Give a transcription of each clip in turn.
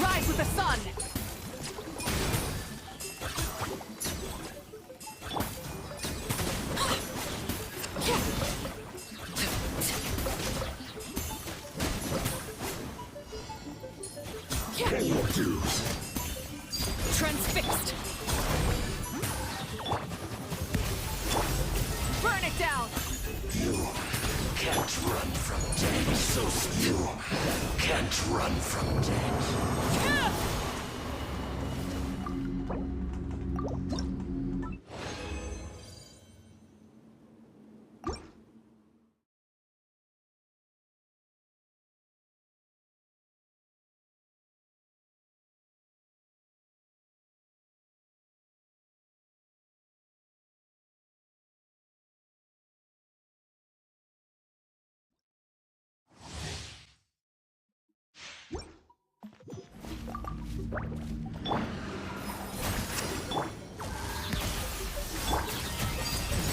Rise with the sun! Pay your dues. Transfixed! Burn it down! You can't run from death. So you can't run from death.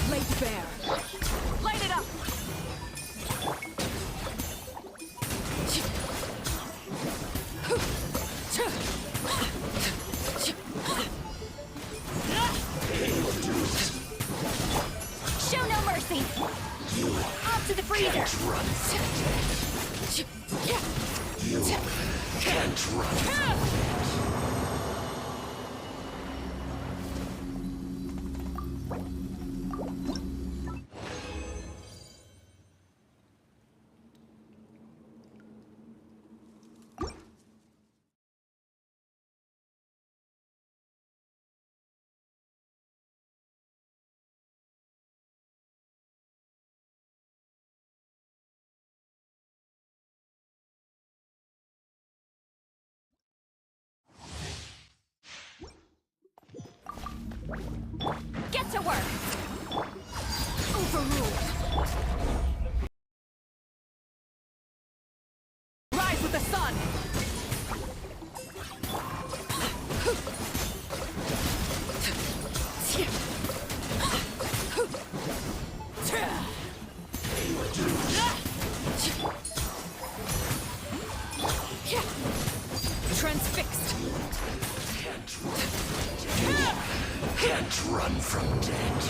Laid bare! Light it up! Show no mercy! Off to the freezer! Can't run from death. You can't run from death. Get to work! Overruled! Rise with the sun! Transfixed! Can't run from death.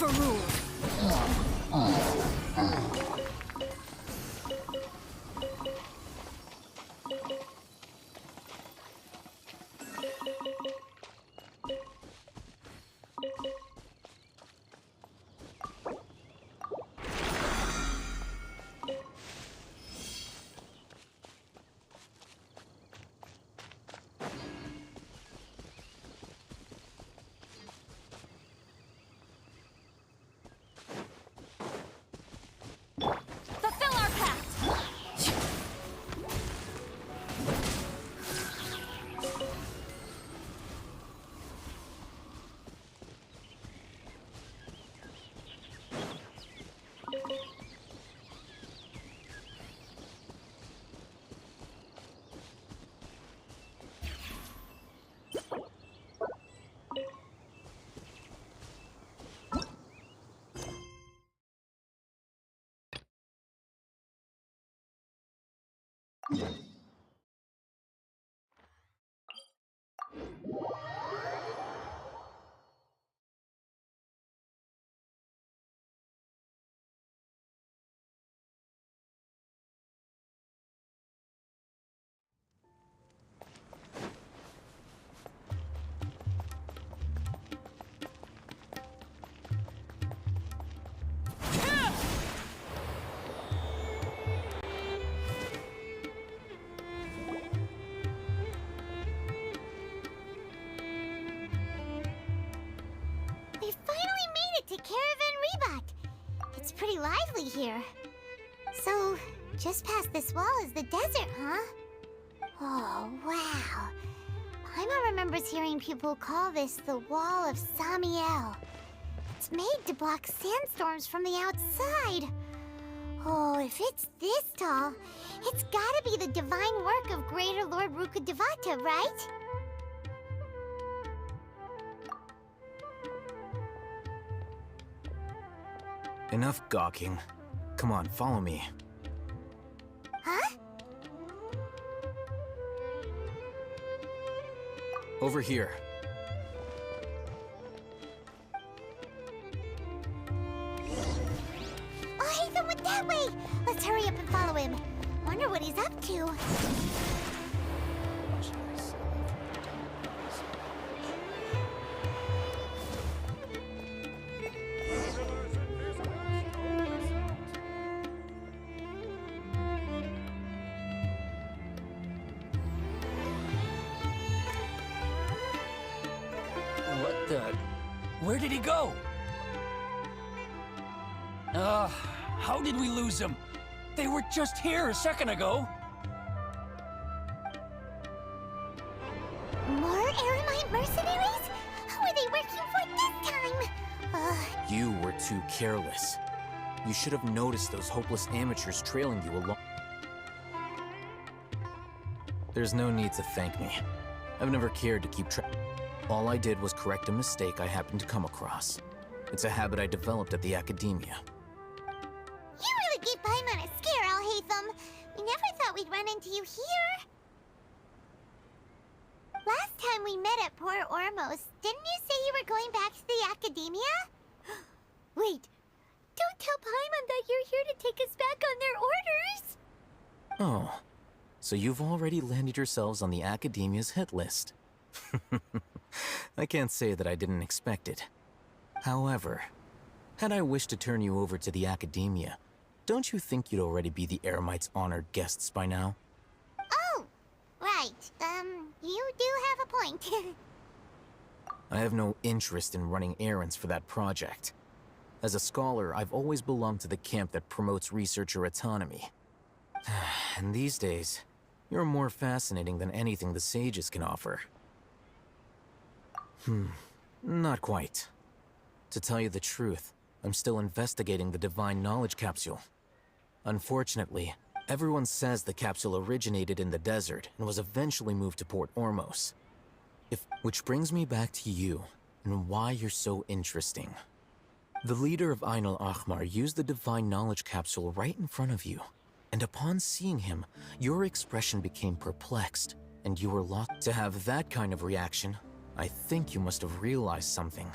Overruled. Fulfill our pact! We finally made it to Caravan Reebok. It's pretty lively here. So, just past this wall is the desert, huh? Oh, wow. Paimon remembers hearing people call this the Wall of Samiel. It's made to block sandstorms from the outside. Oh, if it's this tall, it's gotta be the divine work of Greater Lord Rukkhadevata, right? Enough gawking. Come on, follow me. Huh? Over here. Oh, Ethan went that way! Let's hurry up and follow him. Wonder what he's up to. What the? Where did he go? How did we lose him? They were just here a second ago. More Eremite mercenaries? Who are they working for this time? You were too careless. You should have noticed those hopeless amateurs trailing you along. There's no need to thank me. I've never cared to keep track. All I did was correct a mistake I happened to come across. It's a habit I developed at the academia. You really gave Paimon a scare, Alhaitham. We never thought we'd run into you here. Last time we met at Port Ormos, didn't you say you were going back to the academia? Wait, don't tell Paimon that you're here to take us back on their orders. Oh, so you've already landed yourselves on the academia's hit list. I can't say that I didn't expect it. However, had I wished to turn you over to the academia, don't you think you'd already be the Eremites' honored guests by now? Oh, right. You do have a point. I have no interest in running errands for that project. As a scholar, I've always belonged to the camp that promotes researcher autonomy. And these days, you're more fascinating than anything the sages can offer. Not quite. To tell you the truth, I'm still investigating the Divine Knowledge Capsule. Unfortunately, everyone says the capsule originated in the desert and was eventually moved to Port Ormos. Which brings me back to you, and why you're so interesting. The leader of Ain al-Ahmar used the Divine Knowledge Capsule right in front of you, and upon seeing him, your expression became perplexed, and you were locked. To have that kind of reaction, I think you must have realized something.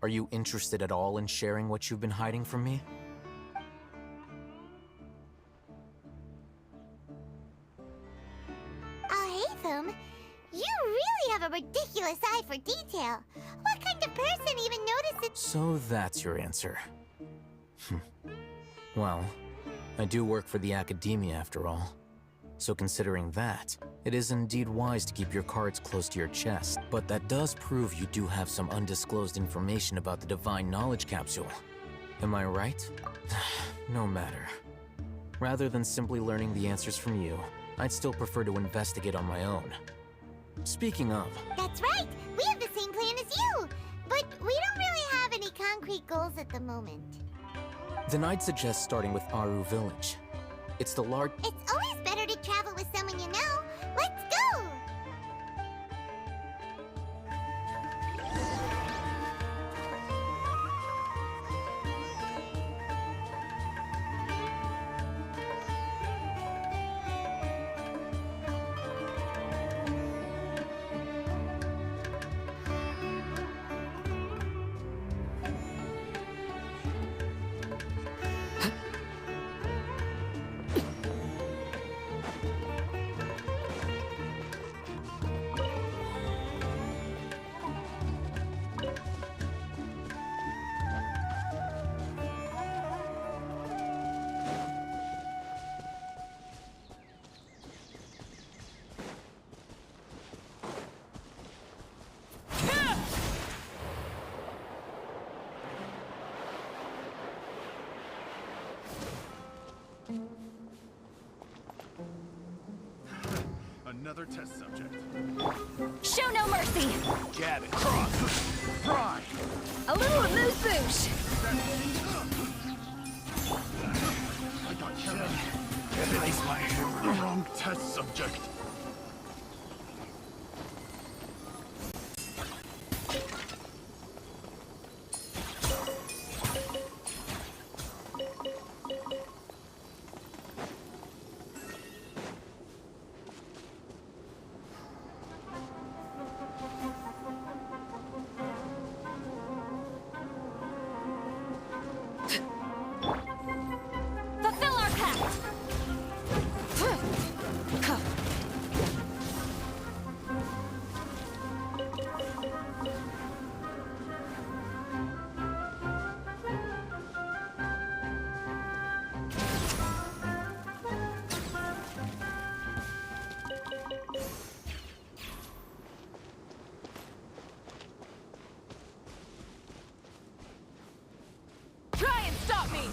Are you interested at all in sharing what you've been hiding from me? Haytham, you really have a ridiculous eye for detail. What kind of person even notices? So that's your answer. Well, I do work for the academia after all. So considering that, it is indeed wise to keep your cards close to your chest. But that does prove you do have some undisclosed information about the Divine Knowledge Capsule. Am I right? No matter. Rather than simply learning the answers from you, I'd still prefer to investigate on my own. Speaking of... That's right! We have the same plan as you! But we don't really have any concrete goals at the moment. Then I'd suggest starting with Aru Village. It's the large... It's always better to travel with someone you know. Let's go! Another test subject. Show no mercy! Get it. Cross. Fry. A little amuse-bouche! I got carried. Place my wrong test subject. Fulfill our pact! Try and stop me!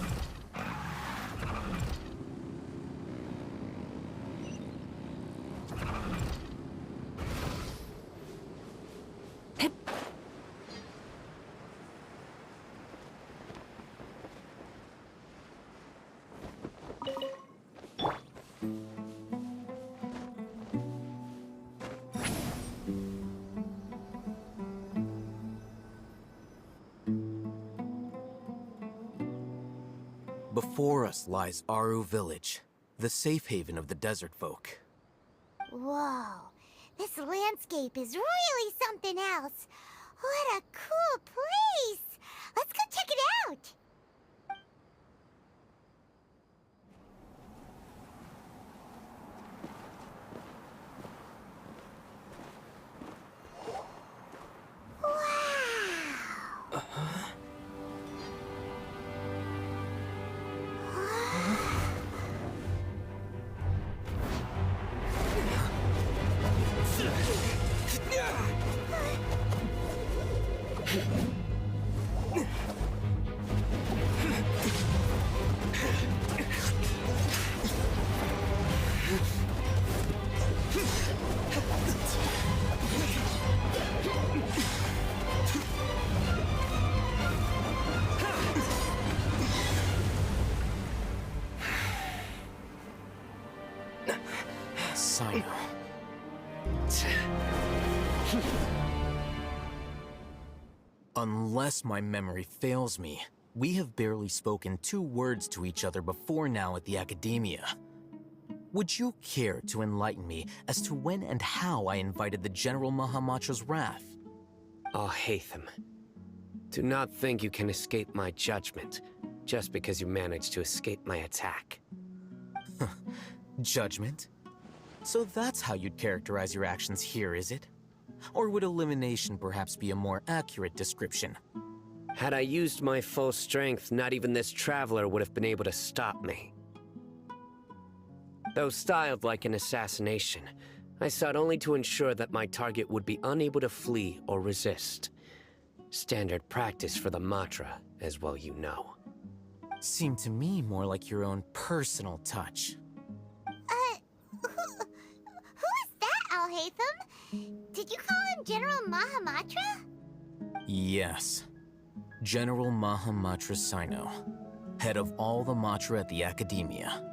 Before us lies Aru Village, the safe haven of the desert folk. Whoa, this landscape is really something else. What a cool place! Let's go check it out! Wow! Sino. Unless my memory fails me, we have barely spoken 2 words to each other before now at the academia. Would you care to enlighten me as to when and how I invited the General Mahamatra's wrath? Oh, Haytham. Do not think you can escape my judgment, just because you managed to escape my attack. Judgment? So that's how you'd characterize your actions here, is it? Or would elimination perhaps be a more accurate description? Had I used my full strength, not even this traveler would have been able to stop me. Though styled like an assassination, I sought only to ensure that my target would be unable to flee or resist. Standard practice for the Matra, as well you know. Seemed to me more like your own personal touch. Who is that, Alhaitham? Did you call him General Mahamatra? Yes. General Mahamatra Sino, head of all the Matra at the Academia.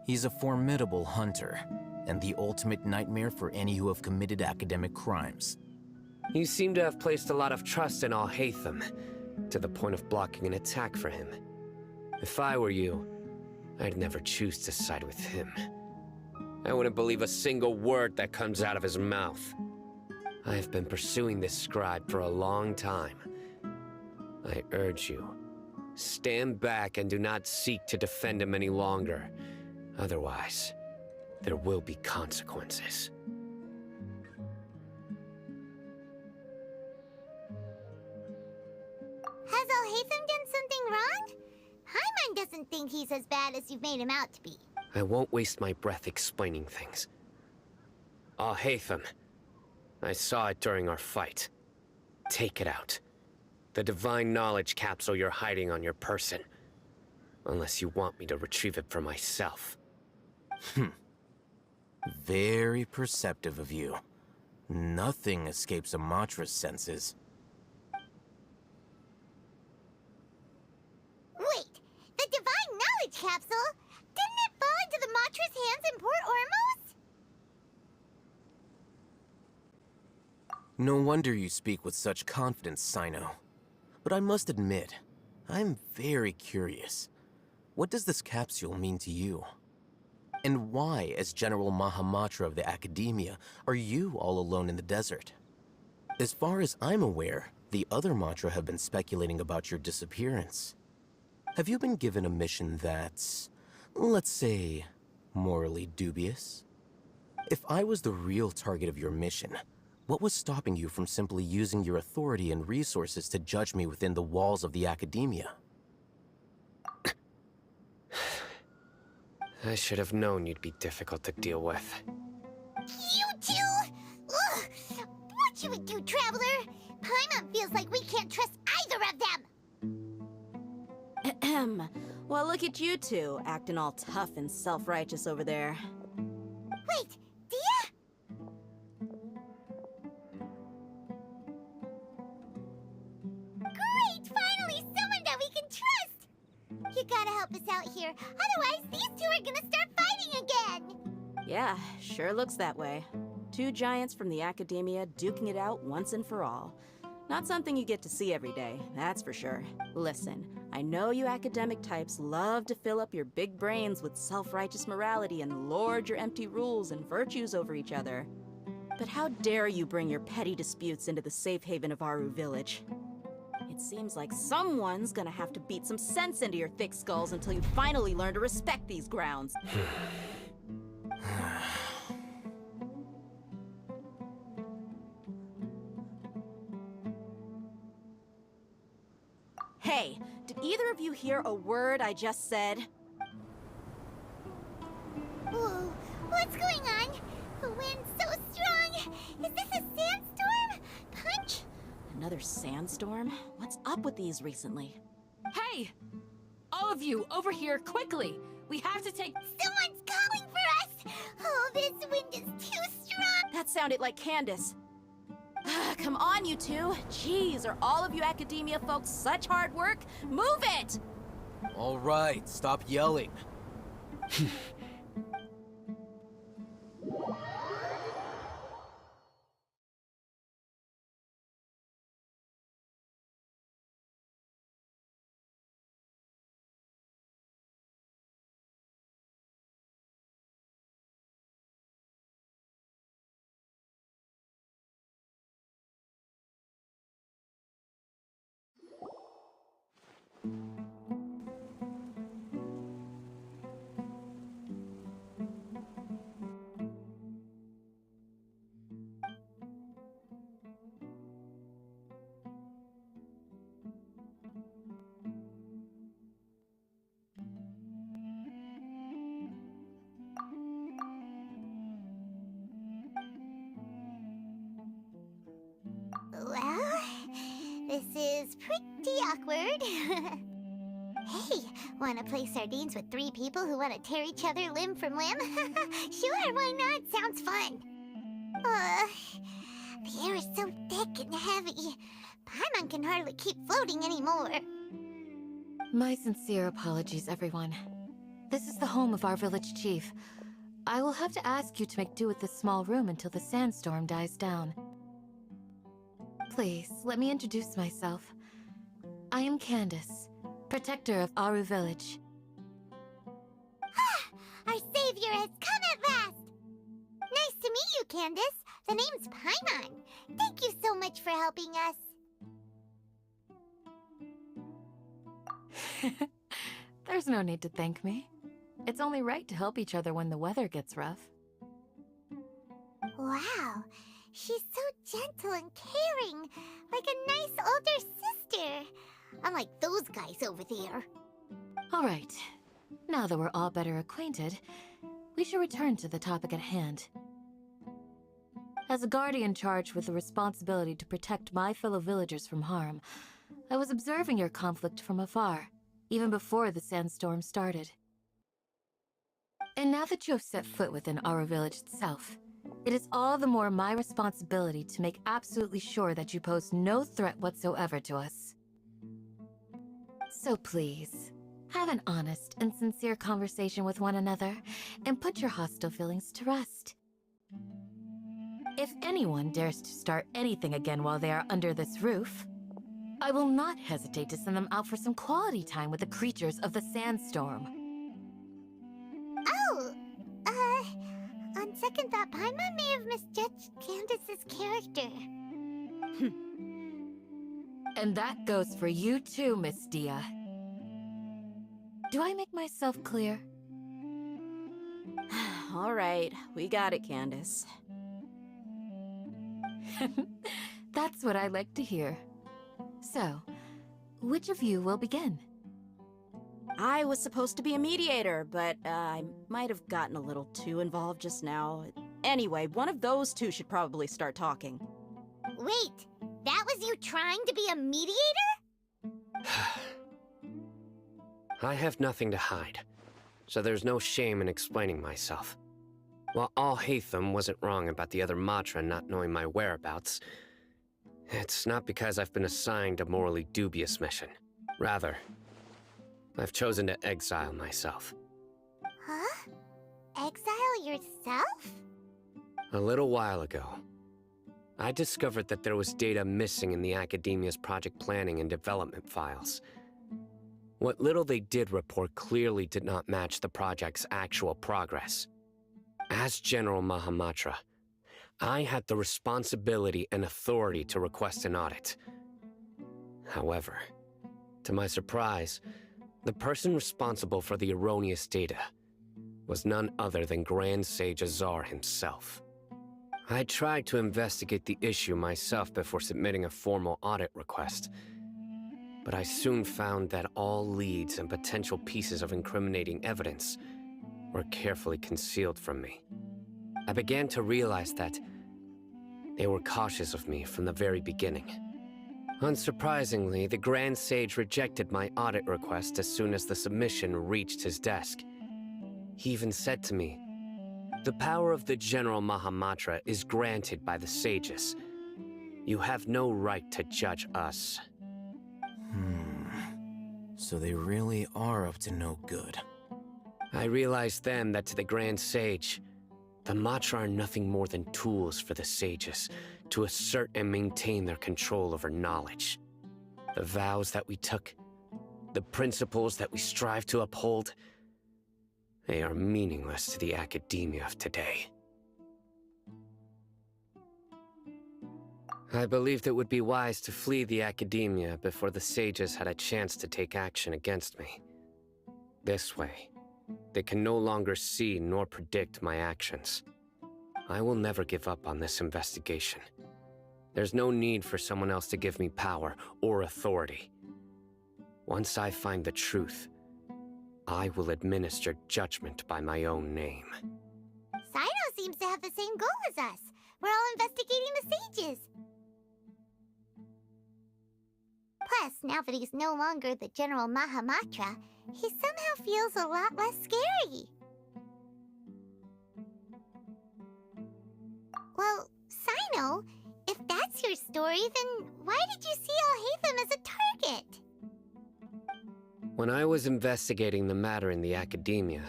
He's a formidable hunter, and the ultimate nightmare for any who have committed academic crimes. You seem to have placed a lot of trust in Alhaitham, to the point of blocking an attack for him. If I were you, I'd never choose to side with him. I wouldn't believe a single word that comes out of his mouth. I have been pursuing this scribe for a long time. I urge you, stand back and do not seek to defend him any longer. Otherwise, there will be consequences. Has Alhaitham done something wrong? Hyman doesn't think he's as bad as you've made him out to be. I won't waste my breath explaining things. Alhaitham, I saw it during our fight. Take it out. The divine knowledge capsule you're hiding on your person. Unless you want me to retrieve it for myself. Very perceptive of you. Nothing escapes a Matra's senses. Wait, the divine knowledge capsule? Didn't it fall into the Matra's hands in Port Ormos? No wonder you speak with such confidence, Sino. But I must admit, I'm very curious. What does this capsule mean to you? And why, as General Mahamatra of the Academia, are you all alone in the desert? As far as I'm aware, the other Matra have been speculating about your disappearance. Have you been given a mission that's, let's say, morally dubious? If I was the real target of your mission, what was stopping you from simply using your authority and resources to judge me within the walls of the Academia? I should have known you'd be difficult to deal with. You two? Ugh! What should we do, Traveler? Paimon feels like we can't trust either of them! Ahem. Well, look at you two, acting all tough and self-righteous over there. Wait, Dia? Great! Finally, someone that we can trust! You gotta help us out here, otherwise these two are gonna start fighting again! Yeah, sure looks that way. Two giants from the Academia duking it out once and for all. Not something you get to see every day, that's for sure. Listen, I know you academic types love to fill up your big brains with self-righteous morality and lord your empty rules and virtues over each other. But how dare you bring your petty disputes into the safe haven of Aru Village? It seems like someone's gonna have to beat some sense into your thick skulls until you finally learn to respect these grounds. Hey, did either of you hear a word I just said? Whoa, what's going on? The wind's so strong! Is this a sandstorm? Punch? Another sandstorm? What's up with these recently? Hey! All of you, over here, quickly! We have to take... Someone's calling for us! Oh, this wind is too strong! That sounded like Candace. Come on, you two. Jeez, are all of you Academia folks such hard work? Move it! All right, stop yelling. Well, this is pretty awkward. Hey, wanna play sardines with 3 people who wanna tear each other limb from limb? Sure, why not? Sounds fun. The air is so thick and heavy. Paimon can hardly keep floating anymore. My sincere apologies, everyone. This is the home of our village chief. I will have to ask you to make do with this small room until the sandstorm dies down. Please, let me introduce myself. I am Candace, protector of Aru Village. Our savior has come at last! Nice to meet you, Candace. The name's Paimon. Thank you so much for helping us. There's no need to thank me. It's only right to help each other when the weather gets rough. Wow, she's so gentle and caring, like a nice older sister. Unlike those guys over there. All right. Now that we're all better acquainted, we should return to the topic at hand. As a guardian charged with the responsibility to protect my fellow villagers from harm, I was observing your conflict from afar, even before the sandstorm started. And now that you have set foot within our village itself, it is all the more my responsibility to make absolutely sure that you pose no threat whatsoever to us. So please, have an honest and sincere conversation with one another, and put your hostile feelings to rest. If anyone dares to start anything again while they are under this roof, I will not hesitate to send them out for some quality time with the creatures of the sandstorm. Oh, on second thought, Paimon may have misjudged Candace's character. And that goes for you too, Miss Dia. Do I make myself clear? All right, we got it, Candace. That's what I like to hear. So, which of you will begin? I was supposed to be a mediator, but I might have gotten a little too involved just now. Anyway, one of those two should probably start talking. Wait, that was you trying to be a mediator? I have nothing to hide, so there's no shame in explaining myself. While Al-Haytham wasn't wrong about the other Matra not knowing my whereabouts, it's not because I've been assigned a morally dubious mission. Rather, I've chosen to exile myself. Huh? Exile yourself? A little while ago, I discovered that there was data missing in the Academia's project planning and development files. What little they did report clearly did not match the project's actual progress. As General Mahamatra, I had the responsibility and authority to request an audit. However, to my surprise, the person responsible for the erroneous data was none other than Grand Sage Azar himself. I tried to investigate the issue myself before submitting a formal audit request, but I soon found that all leads and potential pieces of incriminating evidence were carefully concealed from me. I began to realize that they were cautious of me from the very beginning. Unsurprisingly, the Grand Sage rejected my audit request as soon as the submission reached his desk. He even said to me, "The power of the General Mahamatra is granted by the sages. You have no right to judge us." So they really are up to no good. I realized then that to the Grand Sage, the Matra are nothing more than tools for the sages to assert and maintain their control over knowledge. The vows that we took, the principles that we strive to uphold, they are meaningless to the academia of today. I believed it would be wise to flee the academia before the sages had a chance to take action against me. This way, they can no longer see nor predict my actions. I will never give up on this investigation. There's no need for someone else to give me power or authority. Once I find the truth, I will administer judgment by my own name. Sino seems to have the same goal as us. We're all investigating the sages. Plus, now that he's no longer the General Mahamatra, he somehow feels a lot less scary. Well, Sino, if that's your story, then why did you see Alhaitham as a target? When I was investigating the matter in the academia,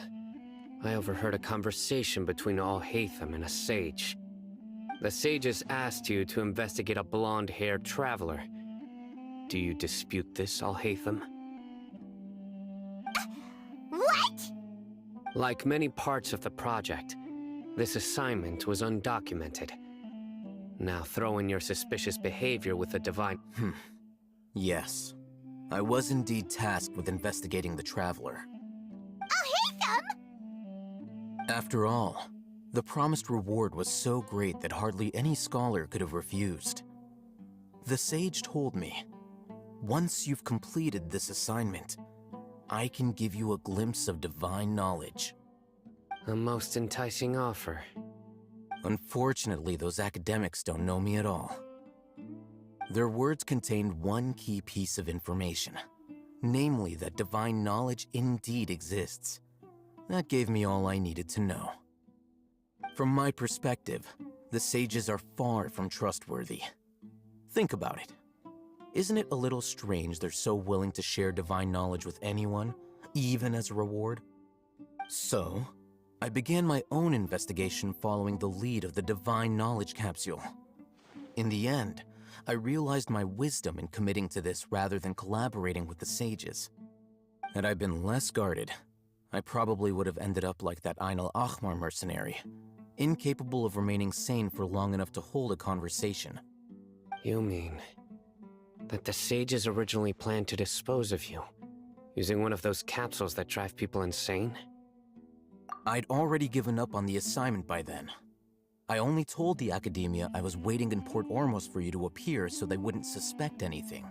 I overheard a conversation between Alhaitham and a sage. The sages asked you to investigate a blonde-haired traveler. Do you dispute this, Alhaitham? What? Like many parts of the project, this assignment was undocumented. Now throw in your suspicious behavior with the divine... Yes. I was indeed tasked with investigating the Traveler. Alhaitham! After all, the promised reward was so great that hardly any scholar could have refused. The sage told me, once you've completed this assignment, I can give you a glimpse of divine knowledge. A most enticing offer. Unfortunately, those academics don't know me at all. Their words contained one key piece of information, namely that divine knowledge indeed exists. That gave me all I needed to know. From my perspective, the sages are far from trustworthy. Think about it. Isn't it a little strange they're so willing to share divine knowledge with anyone, even as a reward? So, I began my own investigation following the lead of the divine knowledge capsule. In the end, I realized my wisdom in committing to this rather than collaborating with the sages. Had I been less guarded, I probably would have ended up like that Ain al-Ahmar mercenary, incapable of remaining sane for long enough to hold a conversation. You mean that the sages originally planned to dispose of you, using one of those capsules that drive people insane? I'd already given up on the assignment by then. I only told the academia I was waiting in Port Ormos for you to appear so they wouldn't suspect anything.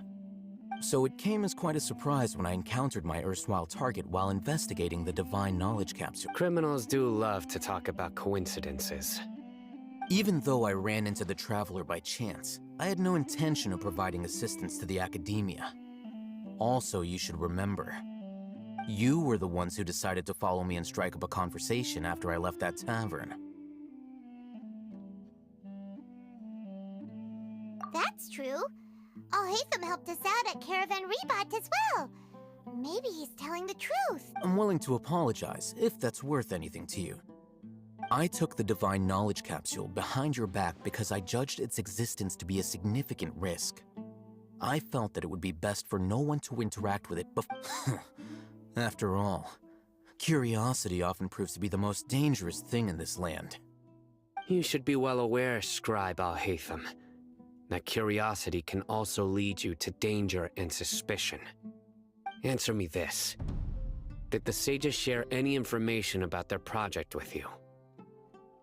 So it came as quite a surprise when I encountered my erstwhile target while investigating the divine knowledge capsule. Criminals do love to talk about coincidences. Even though I ran into the Traveler by chance, I had no intention of providing assistance to the academia. Also, you should remember, you were the ones who decided to follow me and strike up a conversation after I left that tavern. That's true. Alhaitham helped us out at Caravan Rebat as well. Maybe he's telling the truth. I'm willing to apologize, if that's worth anything to you. I took the divine knowledge capsule behind your back because I judged its existence to be a significant risk. I felt that it would be best for no one to interact with it After all, curiosity often proves to be the most dangerous thing in this land. You should be well aware, Scribe Alhaitham, that curiosity can also lead you to danger and suspicion. Answer me this. Did the sages share any information about their project with you?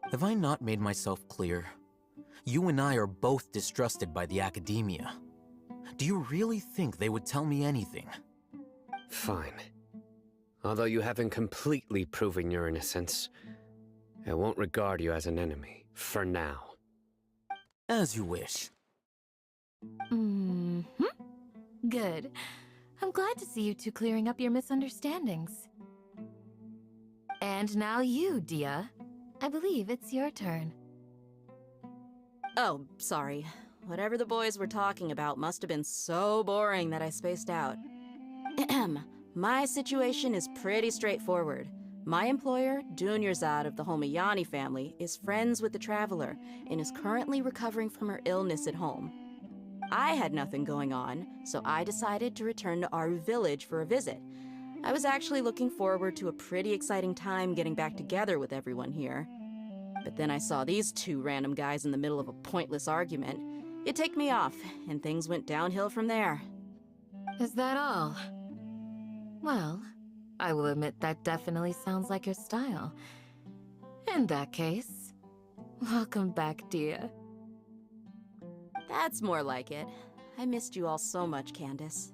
Have I not made myself clear? You and I are both distrusted by the academia. Do you really think they would tell me anything? Fine. Although you haven't completely proven your innocence, I won't regard you as an enemy, for now. As you wish. Good. I'm glad to see you two clearing up your misunderstandings. And now you, Dia. I believe it's your turn. Oh, sorry. Whatever the boys were talking about must have been so boring that I spaced out. My situation is pretty straightforward. My employer, Dunyarzad of the Homayani family, is friends with the Traveler and is currently recovering from her illness at home. I had nothing going on, so I decided to return to Aru village for a visit. I was actually looking forward to a pretty exciting time getting back together with everyone here. But then I saw these two random guys in the middle of a pointless argument, You ticked me off, and things went downhill from there. Is that all? Well, I will admit that definitely sounds like your style. In that case, welcome back, dear. That's more like it. I missed you all so much, Candace.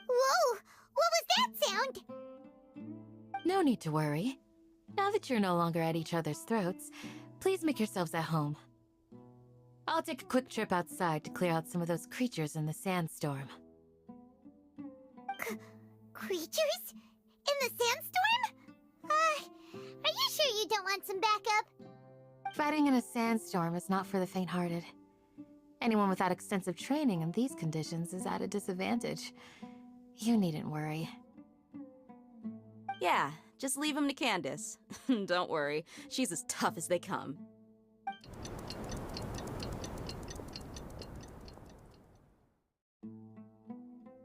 Whoa! What was that sound? No need to worry. Now that you're no longer at each other's throats, please make yourselves at home. I'll take a quick trip outside to clear out some of those creatures in the sandstorm. Creatures? In the sandstorm? Are you sure you don't want some backup? Fighting in a sandstorm is not for the faint-hearted. Anyone without extensive training in these conditions is at a disadvantage. You needn't worry. Yeah, just leave him to Candace. Don't worry, she's as tough as they come.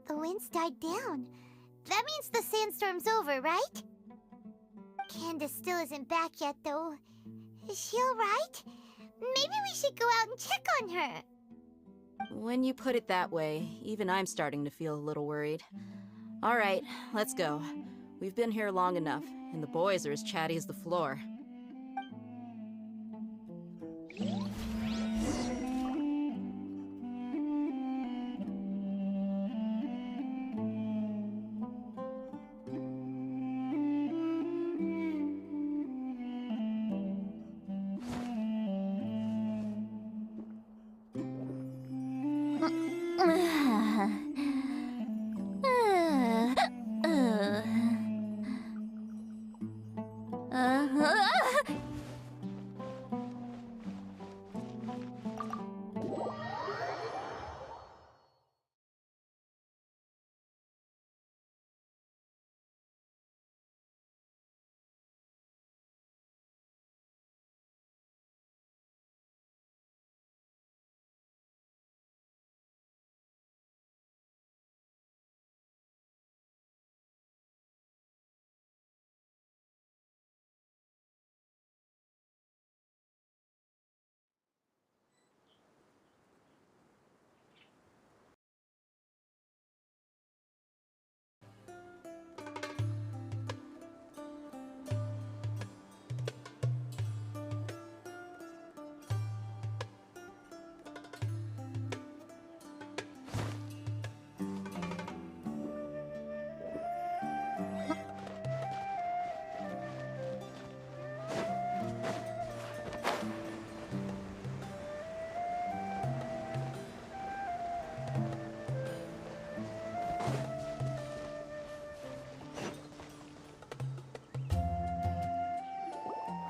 The wind's died down. That means the sandstorm's over, right? Candace still isn't back yet, though. Is she alright? Maybe we should go out and check on her. When you put it that way, even I'm starting to feel a little worried. All right, let's go. We've been here long enough, and the boys are as chatty as the floor.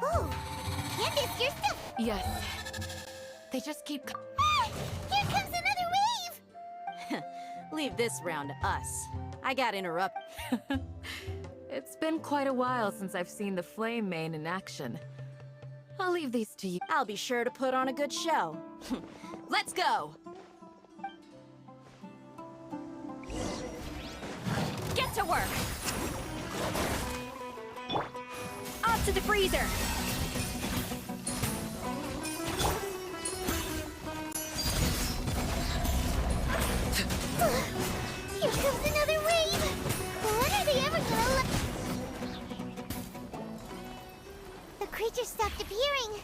Whoa! Candace, you're still... Yes. They just keep... Ah! Here comes another wave! Leave this round to us. I got interrupted. It's been quite a while since I've seen the Flame Main in action. I'll leave these to you. I'll be sure to put on a good show. Let's go! Get to work! Up to the freezer! Here comes another wave! When are they ever gonna let... The creatures stopped appearing.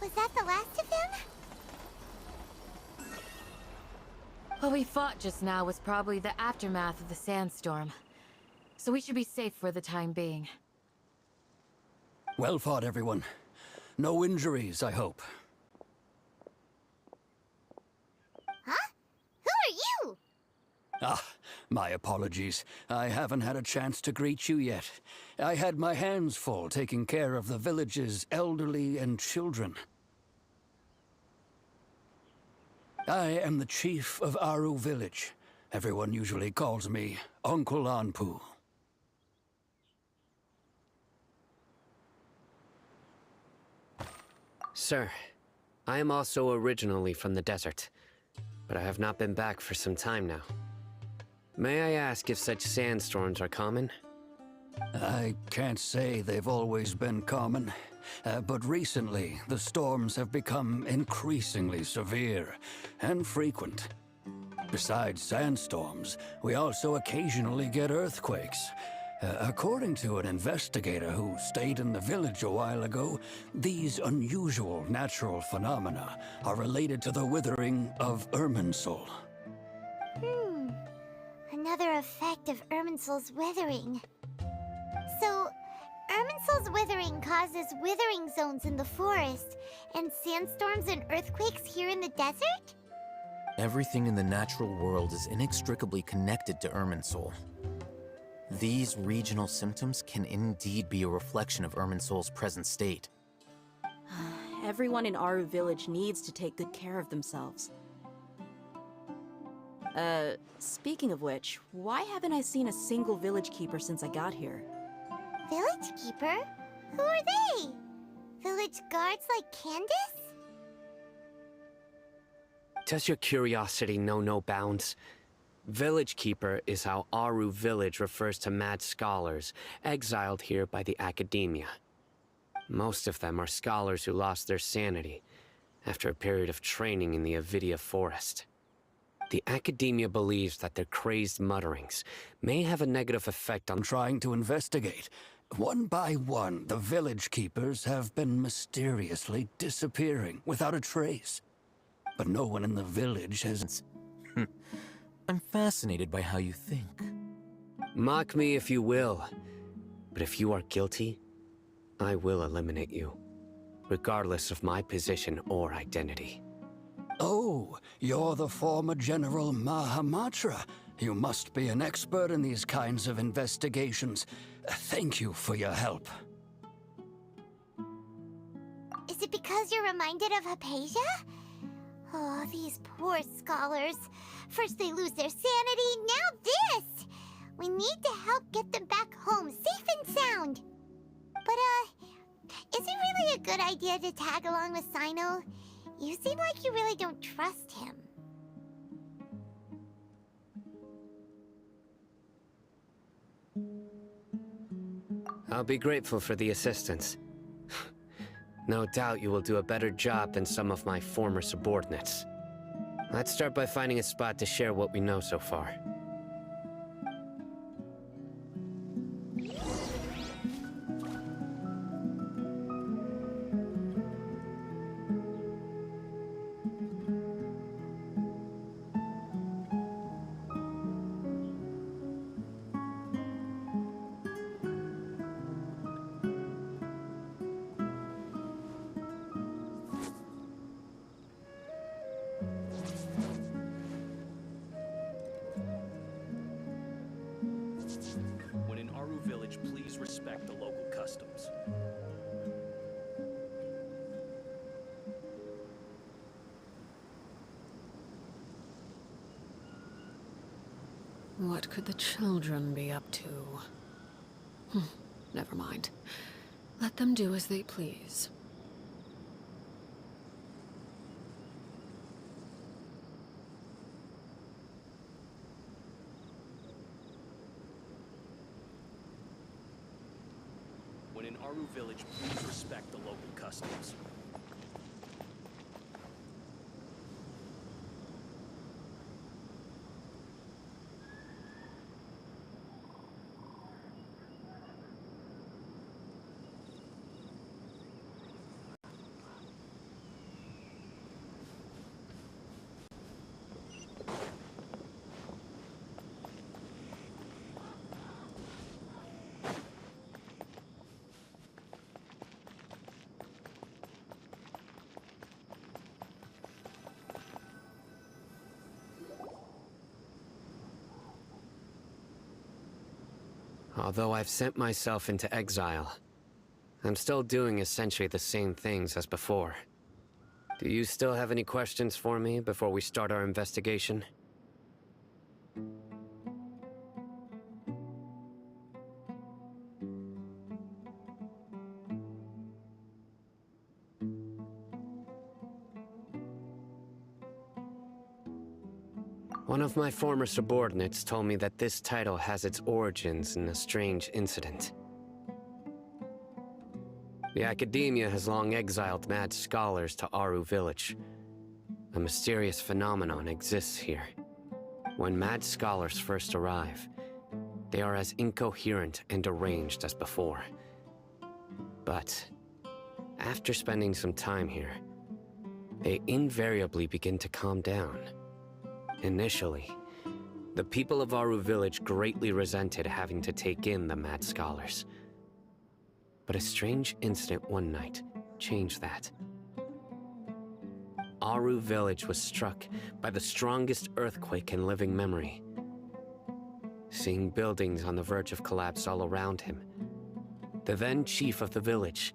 Was that the last of them? What we fought just now was probably the aftermath of the sandstorm. So we should be safe for the time being. Well fought, everyone. No injuries, I hope. Huh? Who are you? Ah, my apologies. I haven't had a chance to greet you yet. I had my hands full taking care of the village's elderly and children. I am the chief of Aru village. Everyone usually calls me Uncle Anpu. Sir, I am also originally from the desert, but I have not been back for some time now. May I ask if such sandstorms are common? I can't say they've always been common. but recently the storms have become increasingly severe and frequent. Besides sandstorms, we also occasionally get earthquakes. According to an investigator who stayed in the village a while ago, these unusual natural phenomena are related to the withering of Irminsul. Another effect of Irminsul's withering. So, Irminsul's withering causes withering zones in the forest, and sandstorms and earthquakes here in the desert? Everything in the natural world is inextricably connected to Irminsul. These regional symptoms can indeed be a reflection of Irminsul's present state. Everyone in Aru village needs to take good care of themselves. Speaking of which, why haven't I seen a single village keeper since I got here? Village keeper? Who are they? Village guards like Candace? Does your curiosity know no bounds? Village Keeper is how Aru Village refers to mad scholars exiled here by the academia. Most of them are scholars who lost their sanity after a period of training in the Avidia forest. The academia believes that their crazed mutterings may have a negative effect on Trying to investigate. One by one, the village keepers have been mysteriously disappearing without a trace. But no one in the village has... I'm fascinated by how you think. Mock me if you will, but if you are guilty, I will eliminate you, regardless of my position or identity. Oh, you're the former General Mahamatra. You must be an expert in these kinds of investigations. Thank you for your help. Is it because you're reminded of Hypatia? Oh, these poor scholars. First they lose their sanity, now this! We need to help get them back home, safe and sound. But, is it really a good idea to tag along with Sino? You seem like you really don't trust him. I'll be grateful for the assistance. No doubt you will do a better job than some of my former subordinates. Let's start by finding a spot to share what we know so far. When in Aru village, please respect the local customs. What could the children be up to? Never mind. Let them do as they please. When in Aru village, please respect the local customs. Although I've sent myself into exile, I'm still doing essentially the same things as before. Do you still have any questions for me before we start our investigation? One of my former subordinates told me that this title has its origins in a strange incident. The Academia has long exiled mad scholars to Aru Village. A mysterious phenomenon exists here. When mad scholars first arrive, they are as incoherent and deranged as before. But after spending some time here, they invariably begin to calm down. Initially, the people of Aru Village greatly resented having to take in the mad scholars. But a strange incident one night changed that. Aru Village was struck by the strongest earthquake in living memory. Seeing buildings on the verge of collapse all around him, the then chief of the village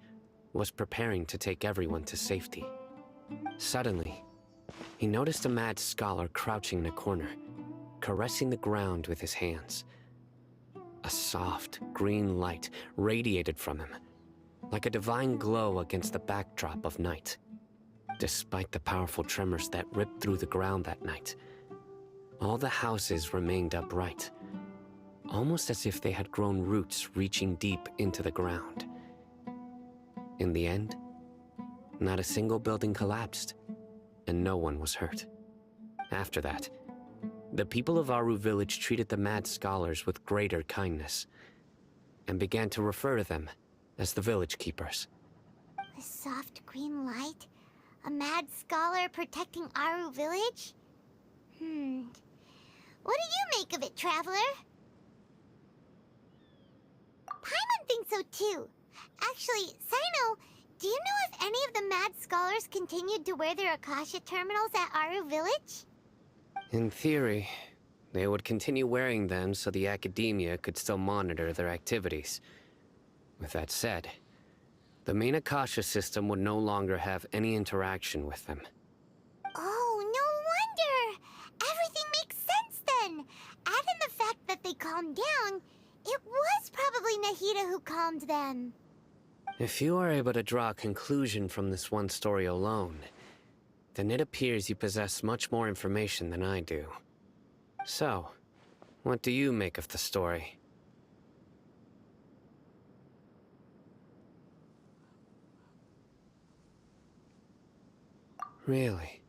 was preparing to take everyone to safety. Suddenly, he noticed a mad scholar crouching in a corner, caressing the ground with his hands. A soft, green light radiated from him, like a divine glow against the backdrop of night. Despite the powerful tremors that ripped through the ground that night, all the houses remained upright, almost as if they had grown roots reaching deep into the ground. In the end, not a single building collapsed, and no one was hurt. After that, the people of Aru Village treated the mad scholars with greater kindness, and began to refer to them as the village keepers. A soft green light? A mad scholar protecting Aru Village? What do you make of it, Traveler? Paimon thinks so too. Actually, Sino, do you know if any of the mad scholars continued to wear their Akasha terminals at Aru Village? In theory, they would continue wearing them so the Academia could still monitor their activities. With that said, the main Akasha system would no longer have any interaction with them. Oh, no wonder! Everything makes sense then! Add in the fact that they calmed down, it was probably Nahida who calmed them. If you are able to draw a conclusion from this one story alone, then it appears you possess much more information than I do. So, what do you make of the story? Really?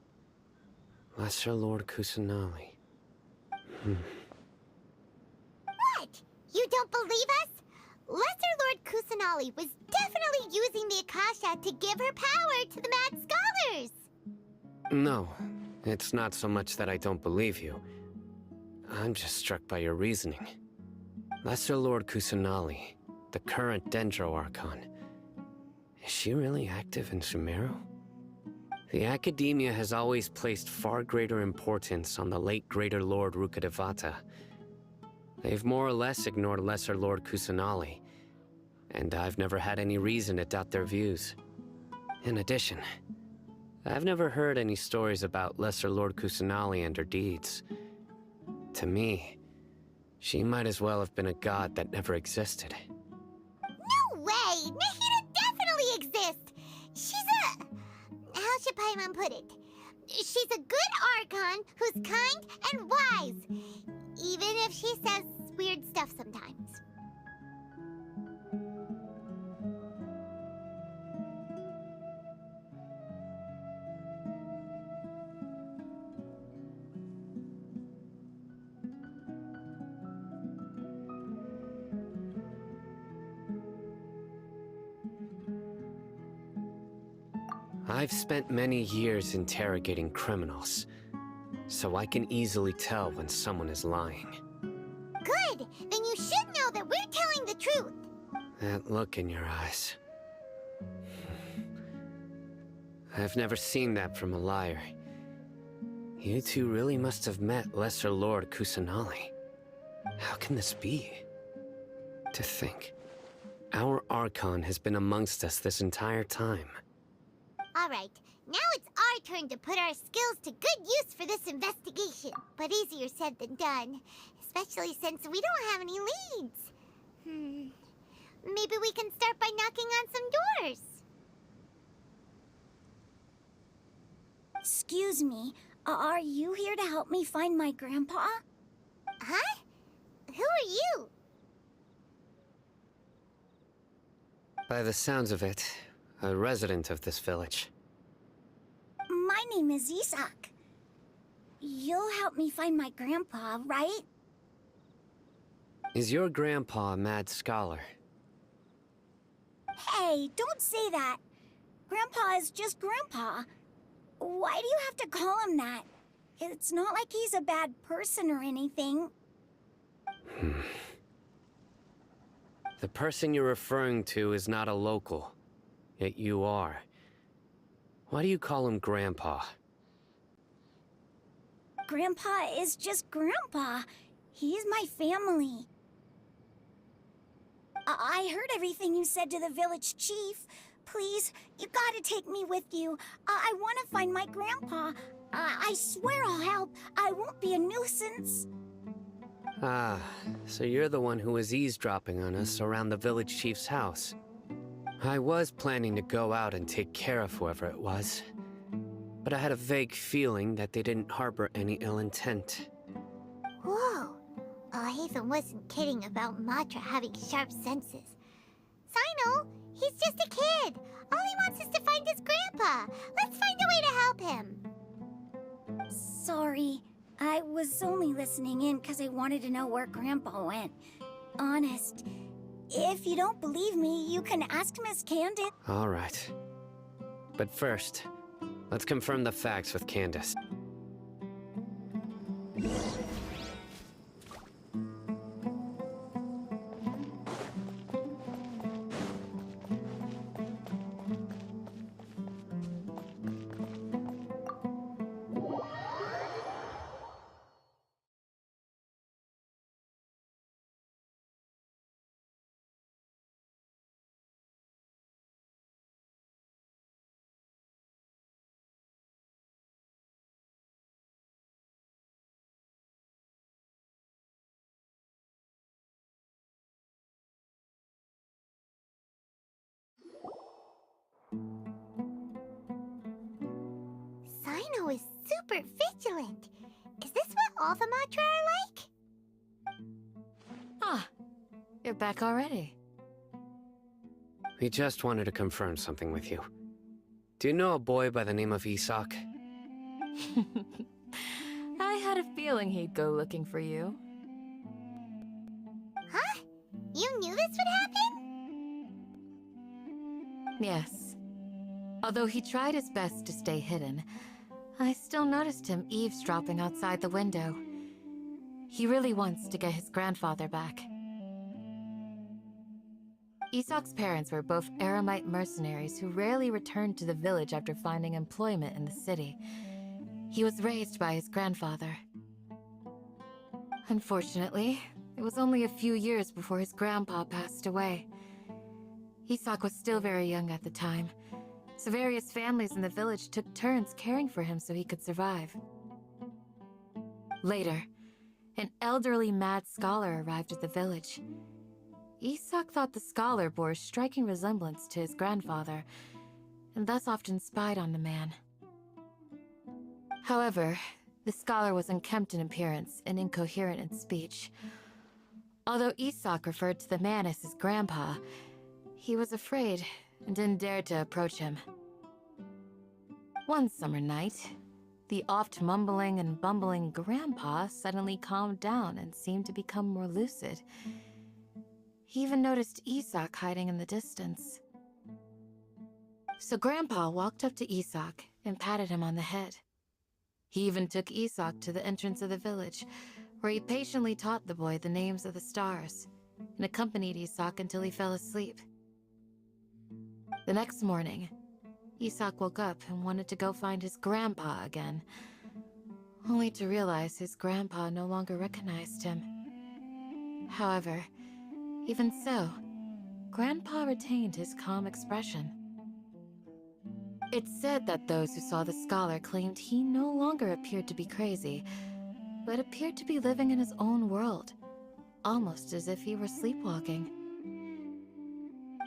Lesser Lord Kusanali. What? You don't believe us? Lesser Lord Kusanali was definitely using the Akasha to give her power to the mad scholars! No, it's not so much that I don't believe you. I'm just struck by your reasoning. Lesser Lord Kusanali, the current Dendro Archon, is she really active in Sumeru? The Academia has always placed far greater importance on the late Greater Lord Rukkhadevata. They've more or less ignored Lesser Lord Kusanali, and I've never had any reason to doubt their views. In addition, I've never heard any stories about Lesser Lord Kusanali and her deeds. To me, she might as well have been a god that never existed. No way! Nahida definitely exists! She's a... how should Paimon put it? She's a good Archon who's kind and wise, even if she says weird stuff sometimes. I've spent many years interrogating criminals, so I can easily tell when someone is lying. Good! Then you should know that we're telling the truth! That look in your eyes. I've never seen that from a liar. You two really must have met Lesser Lord Kusanali. How can this be? To think, our Archon has been amongst us this entire time. Alright, now it's our turn to put our skills to good use for this investigation. But easier said than done, especially since we don't have any leads. Maybe we can start by knocking on some doors. Excuse me, are you here to help me find my grandpa? Huh? Who are you? By the sounds of it, a resident of this village. My name is Isak. You'll help me find my grandpa, right? Is your grandpa a mad scholar? Hey, don't say that. Grandpa is just Grandpa. Why do you have to call him that? It's not like he's a bad person or anything. The person you're referring to is not a local, yet you are. Why do you call him Grandpa? Grandpa is just Grandpa. He's my family. I heard everything you said to the village chief. Please, you gotta take me with you. I want to find my grandpa. I swear I'll help. I won't be a nuisance. Ah, so you're the one who was eavesdropping on us around the village chief's house. I was planning to go out and take care of whoever it was, but I had a vague feeling that they didn't harbor any ill intent. Whoa. Hatham wasn't kidding about Matra having sharp senses. Sino, he's just a kid. All he wants is to find his grandpa. Let's find a way to help him. Sorry. I was only listening in because I wanted to know where Grandpa went. Honest. If you don't believe me, you can ask Miss Candace. All right. But first, let's confirm the facts with Candace. Sino is super vigilant. Is this what all the Matra are like? Ah, you're back already. We just wanted to confirm something with you. Do you know a boy by the name of Isak? I had a feeling he'd go looking for you. Huh? You knew this would happen? Yes. Although he tried his best to stay hidden, I still noticed him eavesdropping outside the window. He really wants to get his grandfather back. Isak's parents were both Aramite mercenaries who rarely returned to the village after finding employment in the city. He was raised by his grandfather. Unfortunately, it was only a few years before his grandpa passed away. Isak was still very young at the time, so various families in the village took turns caring for him so he could survive. Later, an elderly mad scholar arrived at the village. Isak thought the scholar bore a striking resemblance to his grandfather, and thus often spied on the man. However, the scholar was unkempt in appearance and incoherent in speech. Although Isak referred to the man as his grandpa, he was afraid and didn't dare to approach him. One summer night, the oft mumbling and bumbling grandpa suddenly calmed down and seemed to become more lucid. He even noticed Isak hiding in the distance. So Grandpa walked up to Isak and patted him on the head. He even took Isak to the entrance of the village, where he patiently taught the boy the names of the stars, and accompanied Isak until he fell asleep. The next morning, Isak woke up and wanted to go find his grandpa again, only to realize his grandpa no longer recognized him. However, even so, Grandpa retained his calm expression. It's said that those who saw the scholar claimed he no longer appeared to be crazy, but appeared to be living in his own world, almost as if he were sleepwalking.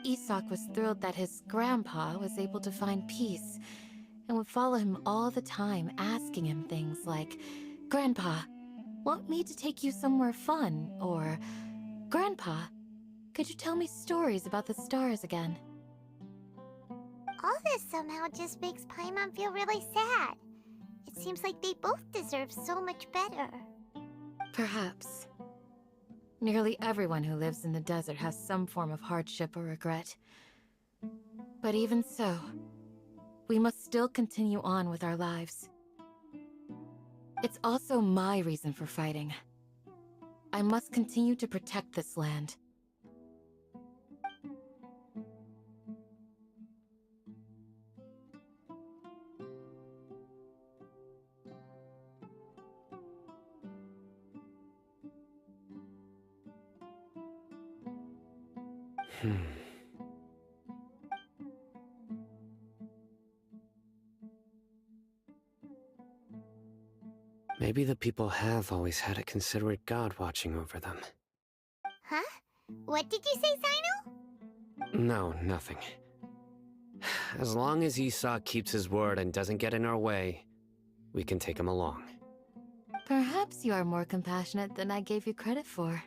Isak was thrilled that his grandpa was able to find peace, and would follow him all the time, asking him things like, "Grandpa, want me to take you somewhere fun?" Or, "Grandpa, could you tell me stories about the stars again?" All this somehow just makes Paimon feel really sad. It seems like they both deserve so much better. Perhaps. Nearly everyone who lives in the desert has some form of hardship or regret. But even so, we must still continue on with our lives. It's also my reason for fighting. I must continue to protect this land. Maybe the people have always had a considerate god watching over them. Huh? What did you say, Sino? No, nothing. As long as Esau keeps his word and doesn't get in our way, we can take him along. Perhaps you are more compassionate than I gave you credit for.